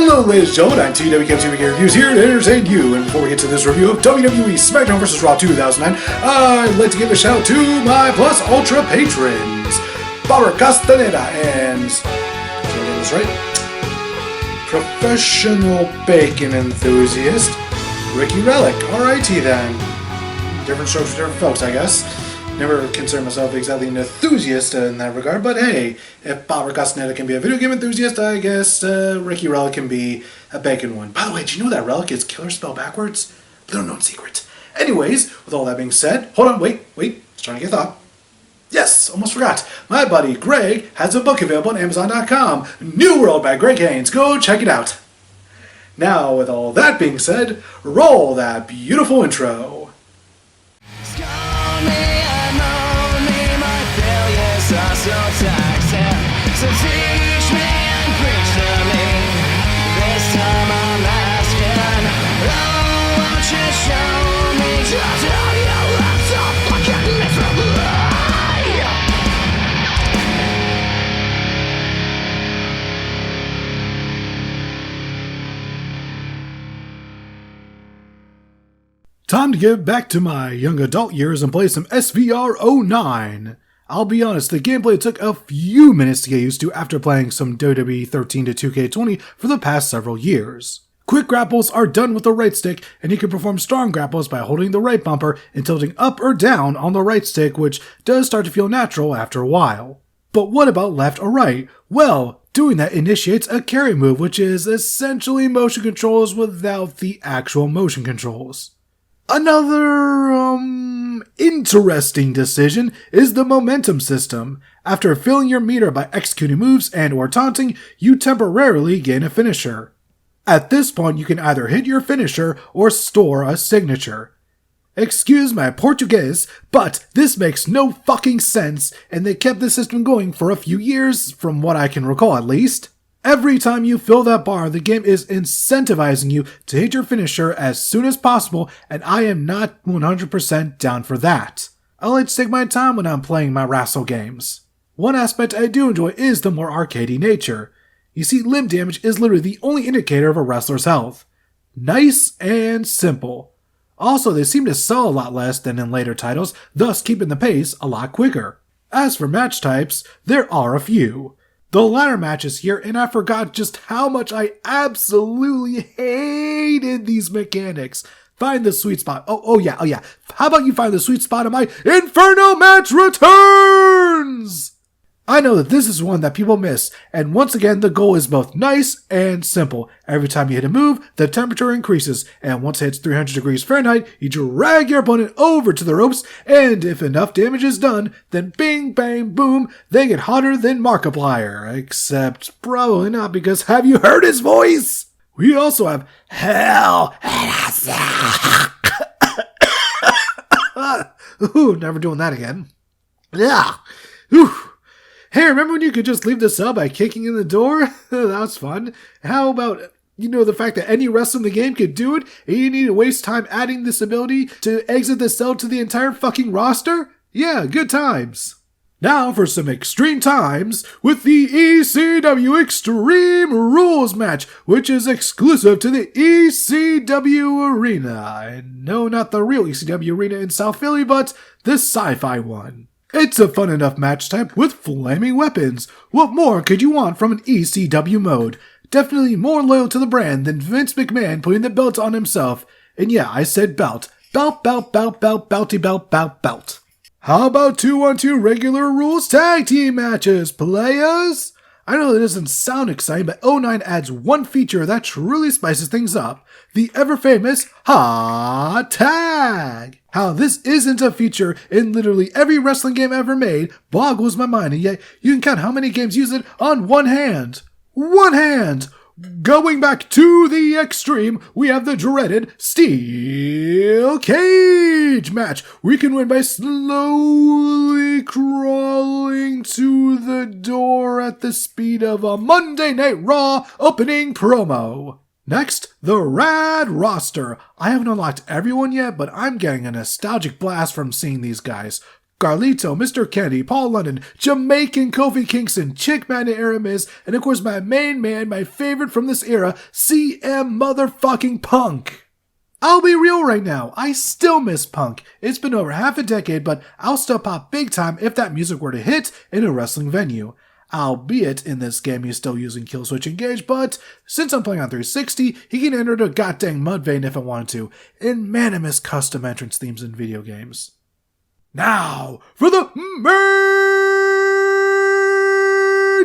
Hello ladies and gentlemen, I'm TWK Reviews here to entertain you, and before we get to this review of WWE SmackDown vs. Raw 2009, I'd like to give a shout out to my Plus Ultra patrons, Barbara Castaneda and, did I get this right? Professional Bacon Enthusiast, Ricky Relic. Alrighty then. Different strokes for different folks, I guess. Never consider myself exactly an enthusiast in that regard, but hey, if Barbara Castaneda can be a video game enthusiast, I guess Ricky Relic can be a bacon one. By the way, do you know that Relic is killer spelled backwards? Little known secret. Anyways, with all that being said, hold on, wait, just trying to get a thought. Yes, almost forgot. My buddy Greg has a book available on Amazon.com. New World by Greg Haynes. Go check it out. Now, with all that being said, roll that beautiful intro. So toxic, so teach me and preach to me. This time I'm asking, oh, won't you show me just how you live so fucking miserably? Time to get back to my young adult years and play some SVR 09. I'll be honest, the gameplay took a few minutes to get used to after playing some WWE 13 to 2K20 for the past several years. Quick grapples are done with the right stick, and you can perform strong grapples by holding the right bumper and tilting up or down on the right stick, which does start to feel natural after a while. But what about left or right? Well, doing that initiates a carry move, which is essentially motion controls without the actual motion controls. Another, interesting decision is the momentum system. After filling your meter by executing moves and or taunting, you temporarily gain a finisher. At this point, you can either hit your finisher or store a signature. Excuse my Portuguese, but this makes no fucking sense, and they kept this system going for a few years, from what I can recall at least. Every time you fill that bar, the game is incentivizing you to hit your finisher as soon as possible, and I am not 100% down for that. I like to take my time when I'm playing my wrestle games. One aspect I do enjoy is the more arcadey nature. You see, limb damage is literally the only indicator of a wrestler's health. Nice and simple. Also, they seem to sell a lot less than in later titles, thus keeping the pace a lot quicker. As for match types, there are a few. The ladder match is here, and I forgot just how much I absolutely hated these mechanics. Find the sweet spot. Oh yeah. How about you find the sweet spot of my Inferno match returns? I know that this is one that people miss, and once again, the goal is both nice and simple. Every time you hit a move, the temperature increases, and once it hits 300 degrees Fahrenheit, you drag your opponent over to the ropes, and if enough damage is done, then bing, bang, boom, they get hotter than Markiplier. Except probably not, because have you heard his voice? We also have Hell Ooh, never doing that again. Yeah. Ooh. Hey, remember when you could just leave the cell by kicking in the door? That was fun. How about, the fact that any wrestler in the game could do it, and you need to waste time adding this ability to exit the cell to the entire fucking roster? Yeah, good times. Now for some extreme times with the ECW Extreme Rules match, which is exclusive to the ECW Arena. And no, not the real ECW Arena in South Philly, but the sci-fi one. It's a fun enough match type with flaming weapons. What more could you want from an ECW mode? Definitely more loyal to the brand than Vince McMahon putting the belt on himself. And yeah, I said belt. Belt, belty belt. How about 2-on-2 regular rules tag team matches, players? I know that doesn't sound exciting, but 09 adds one feature that truly spices things up. The ever-famous Hot Tag. How this isn't a feature in literally every wrestling game ever made boggles my mind, and yet you can count how many games use it on one hand. One hand! Going back to the extreme, we have the dreaded Steel Cage match. We can win by slowly crawling to the door at the speed of a Monday Night Raw opening promo. Next, the Rad Roster. I haven't unlocked everyone yet, but I'm getting a nostalgic blast from seeing these guys. Carlito, Mr. Kennedy, Paul London, Jamaican Kofi Kingston, Chick Magnet era Miz, and of course my main man, my favorite from this era, CM motherfucking Punk. I'll be real right now, I still miss Punk. It's been over half a decade, but I'll still pop big time if that music were to hit in a wrestling venue. Albeit, in this game he's still using Kill Switch Engage, but since I'm playing on 360, he can enter the goddamn mud vein if I wanted to, and man, I miss custom entrance themes in video games. Now, for the main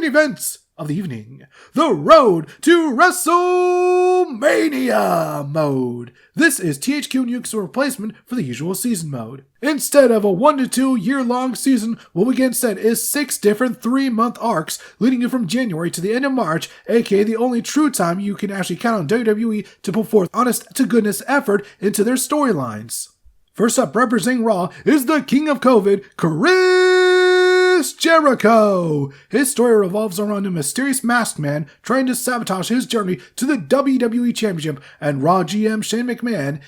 events of the evening, the Road to WrestleMania mode. This is THQ Nuke's replacement for the usual season mode. Instead of a 1 to 2 year-long season, what we get instead is 6 different 3-month arcs leading you from January to the end of March, aka the only true time you can actually count on WWE to put forth honest-to-goodness effort into their storylines. First up, representing Raw, is the King of COVID, Chris Jericho. His story revolves around a mysterious masked man trying to sabotage his journey to the WWE Championship, and Raw GM Shane McMahon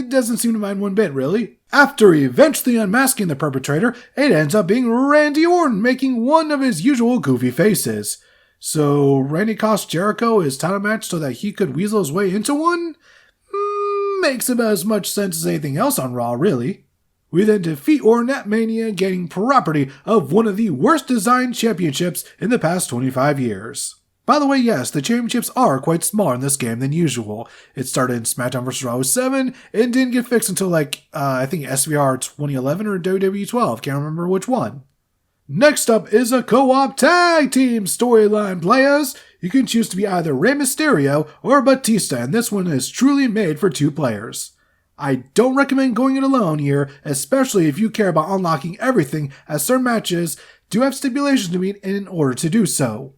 doesn't seem to mind one bit, really. After eventually unmasking the perpetrator, it ends up being Randy Orton making one of his usual goofy faces. So Randy cost Jericho his title match so that he could weasel his way into one? Makes about as much sense as anything else on Raw, really. We then defeat Orton at Mania, gaining property of one of the worst designed championships in the past 25 years. By the way, yes, the championships are quite smaller in this game than usual. It started in SmackDown vs. Raw 07 and didn't get fixed until I think SVR 2011 or WWE 12, can't remember which one. Next up is a co-op tag team storyline, players. You can choose to be either Rey Mysterio or Batista, and this one is truly made for 2 players. I don't recommend going it alone here, especially if you care about unlocking everything, as certain matches do have stipulations to meet in order to do so.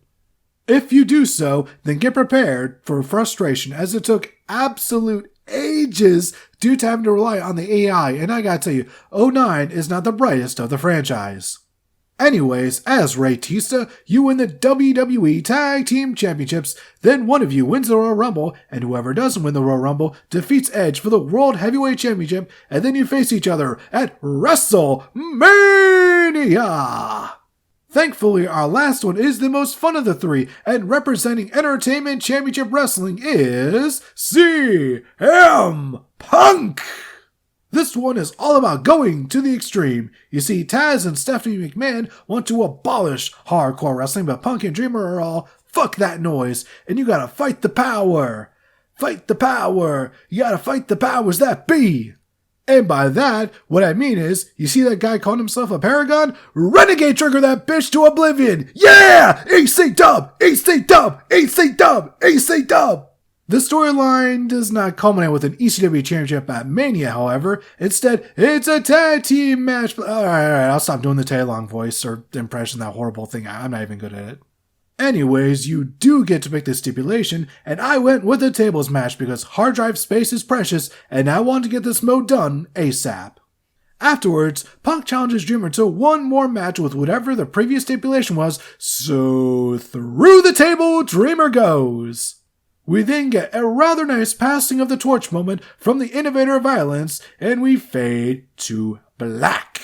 If you do so, then get prepared for frustration, as it took absolute ages due to having to rely on the AI, and I gotta tell you, 09 is not the brightest of the franchise. Anyways, as Rey Tista, you win the WWE Tag Team Championships, then one of you wins the Royal Rumble, and whoever doesn't win the Royal Rumble defeats Edge for the World Heavyweight Championship, and then you face each other at WrestleMania! Thankfully, our last one is the most fun of the 3, and representing Entertainment Championship Wrestling is CM Punk! This one is all about going to the extreme. You see, Taz and Stephanie McMahon want to abolish hardcore wrestling, but Punk and Dreamer are all, fuck that noise, and you gotta fight the power. Fight the power. You gotta fight the powers that be. And by that, what I mean is, you see that guy calling himself a Paragon? Renegade trigger that bitch to oblivion. Yeah! AC dub! AC dub! AC dub! AC dub! The storyline does not culminate with an ECW championship at Mania, however. Instead, it's a tag team match. Alright, I'll stop doing the Taylong voice or impression, that horrible thing. I'm not even good at it. Anyways, you do get to pick the stipulation, and I went with a tables match because hard drive space is precious, and I want to get this mode done ASAP. Afterwards, Punk challenges Dreamer to one more match with whatever the previous stipulation was, so through the table, Dreamer goes. We then get a rather nice passing of the torch moment from the innovator of violence, and we fade to black.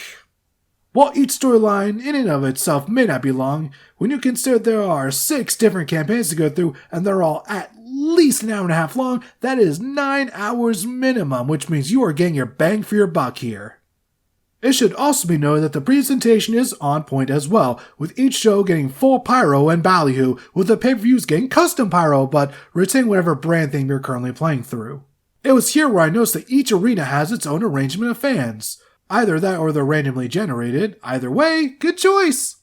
While each storyline in and of itself may not be long, when you consider there are 6 different campaigns to go through, and they're all at least an hour and a half long, that is 9 hours minimum, which means you are getting your bang for your buck here. It should also be noted that the presentation is on point as well, with each show getting full pyro and ballyhoo, with the pay-per-views getting custom pyro, but retaining whatever brand theme you're currently playing through. It was here where I noticed that each arena has its own arrangement of fans. Either that or they're randomly generated. Either way, good choice!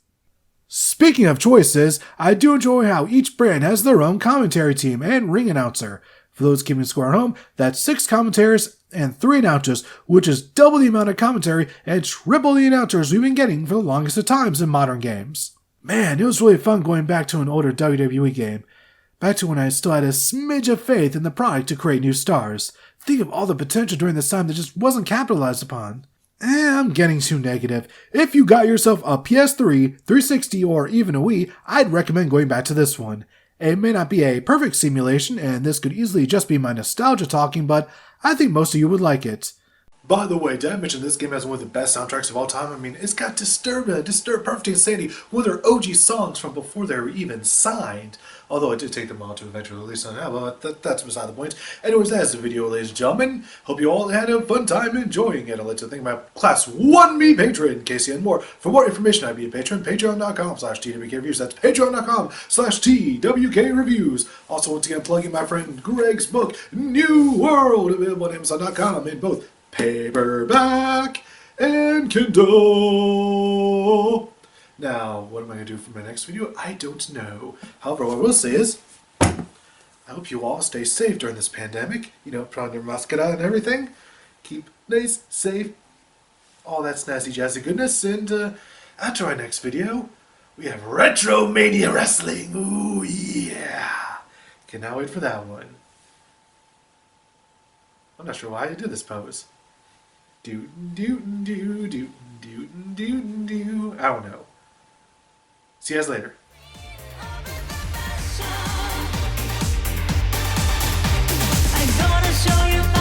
Speaking of choices, I do enjoy how each brand has their own commentary team and ring announcer. For those keeping score at home, that's 6 commentators and 3 announcers, which is double the amount of commentary and triple the announcers we've been getting for the longest of times in modern games. Man, it was really fun going back to an older WWE game. Back to when I still had a smidge of faith in the product to create new stars. Think of all the potential during this time that just wasn't capitalized upon. I'm getting too negative. If you got yourself a PS3, 360, or even a Wii, I'd recommend going back to this one. It may not be a perfect simulation, and this could easily just be my nostalgia talking, but I think most of you would like it. By the way, did I mention this game has one of the best soundtracks of all time? I mean, it's got Disturbed, Perfect Insanity, one of their OG songs from before they were even signed. Although it did take them a while to eventually release on album, but that's beside the point. Anyways, that's the video, ladies and gentlemen. Hope you all had a fun time enjoying it. I'd like to thank my Class 1B patron, Casey and more. For more information, I'd be a patron, patreon.com/TWK Reviews. That's patreon.com/TWK Reviews. Also, once again, plugging my friend Greg's book, New World, available on Amazon.com in both paperback and Kindle. Now, what am I going to do for my next video? I don't know. However, what I will say is, I hope you all stay safe during this pandemic. You know, put on your mascara and everything. Keep nice, safe, all that snazzy jazzy goodness. And after our next video, we have Retromania Wrestling. Ooh, yeah. Cannot wait for that one. I'm not sure why I did this pose. Do do do do do do do. I don't know. See you guys later. I'm gonna show you.